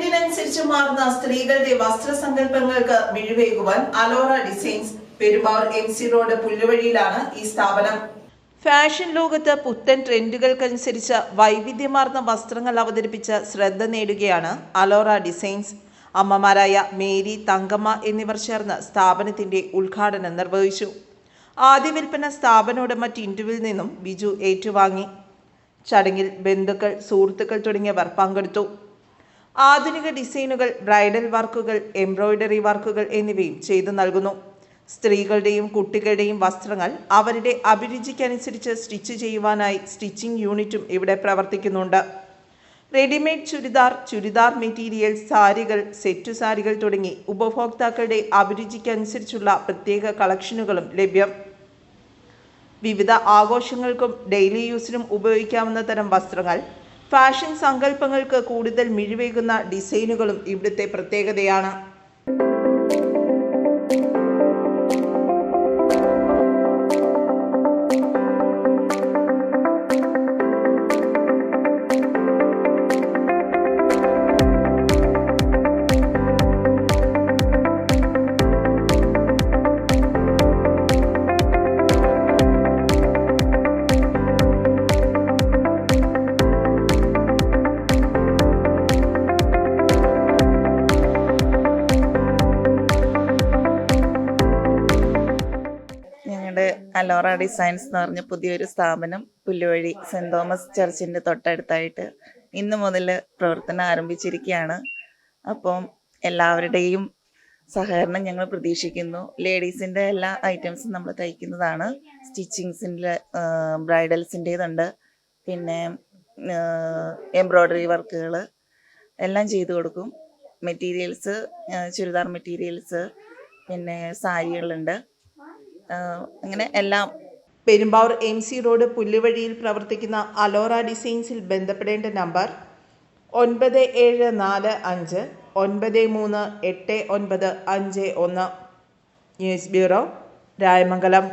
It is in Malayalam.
ട്രെൻഡിനനുസരിച്ച് മാറുന്ന സ്ത്രീകളുടെ വസ്ത്രസങ്കല്പങ്ങൾക്ക് മിഴിവേകുവാൻ Alora designs Perumbavoor MC road പുല്ലുവഴിയിലാണ് ഈ സ്ഥാപനം. ഫാഷൻ ലോകത്ത് പുത്തൻ ട്രെൻഡുകൾക്കനുസരിച്ച് വൈവിധ്യമാർന്ന വസ്ത്രങ്ങൾ അവതരിപ്പിച്ച് ശ്രദ്ധ നേടുകയാണ് അലോറ ഡിസൈൻസ്. അമ്മമാരായ മേരി, തങ്കമ്മ എന്നിവർ ചേർന്ന് സ്ഥാപനത്തിന്റെ ഉദ്ഘാടനം നിർവഹിച്ചു. ആദ്യ വിൽപ്പന സ്ഥാപന ഉടമ ടിൻറ്റുവിൽ നിന്നും ബിജു ഏറ്റുവാങ്ങി. ചടങ്ങിൽ ബന്ധുക്കൾ, സുഹൃത്തുക്കൾ തുടങ്ങിയവർ പങ്കെടുത്തു. ആധുനിക ഡിസൈനുകൾ, ബ്രൈഡൽ വർക്കുകൾ, എംബ്രോയിഡറി വർക്കുകൾ എന്നിവയും ചെയ്തു നൽകുന്നു. സ്ത്രീകളുടെയും കുട്ടികളുടെയും വസ്ത്രങ്ങൾ അവരുടെ അഭിരുചിക്കനുസരിച്ച് സ്റ്റിച്ച് ചെയ്യുവാനായി സ്റ്റിച്ചിങ് യൂണിറ്റും ഇവിടെ പ്രവർത്തിക്കുന്നുണ്ട്. റെഡിമെയ്ഡ് ചുരിദാർ, ചുരിദാർ മെറ്റീരിയൽ, സാരികൾ, സെറ്റു സാരികൾ തുടങ്ങി ഉപഭോക്താക്കളുടെ അഭിരുചിക്കനുസരിച്ചുള്ള പ്രത്യേക കളക്ഷനുകളും ലഭ്യം. വിവിധ ആഘോഷങ്ങൾക്കും ഡെയിലി യൂസിനും ഉപയോഗിക്കാവുന്ന തരം വസ്ത്രങ്ങൾ, ഫാഷൻ സങ്കല്പങ്ങൾക്ക് കൂടുതൽ മിഴിവേകുന്ന ഡിസൈനുകളും ഇവിടുത്തെ പ്രത്യേകതയാണ്. അലോറ ഡിസൈൻസ് എന്ന് പറഞ്ഞ പുതിയൊരു സ്ഥാപനം പുല്ലുവഴി സെൻറ് തോമസ് ചർച്ചിൻ്റെ തൊട്ടടുത്തായിട്ട് ഇന്ന് മുതൽ പ്രവർത്തനം ആരംഭിച്ചിരിക്കുകയാണ്. അപ്പം എല്ലാവരുടെയും സഹകരണം ഞങ്ങൾ പ്രതീക്ഷിക്കുന്നു. ലേഡീസിൻ്റെ എല്ലാ ഐറ്റംസും നമ്മൾ തയ്ക്കുന്നതാണ്. സ്റ്റിച്ചിങ്സിൻ്റെ, ബ്രൈഡൽസിൻ്റേതുണ്ട്, പിന്നെ എംബ്രോയ്ഡറി വർക്കുകൾ എല്ലാം ചെയ്തു കൊടുക്കും. മെറ്റീരിയൽസ്, ചുരിദാർ മെറ്റീരിയൽസ്, പിന്നെ സാരികളുണ്ട്, അങ്ങനെ എല്ലാം. പെരുമ്പാവൂർ MC റോഡ് പുല്ലുവഴിയിൽ പ്രവർത്തിക്കുന്ന അലോറ ഡിസൈൻസിൽ ബന്ധപ്പെടേണ്ട നമ്പർ 9745 938951. News bureau, Rayamangalam.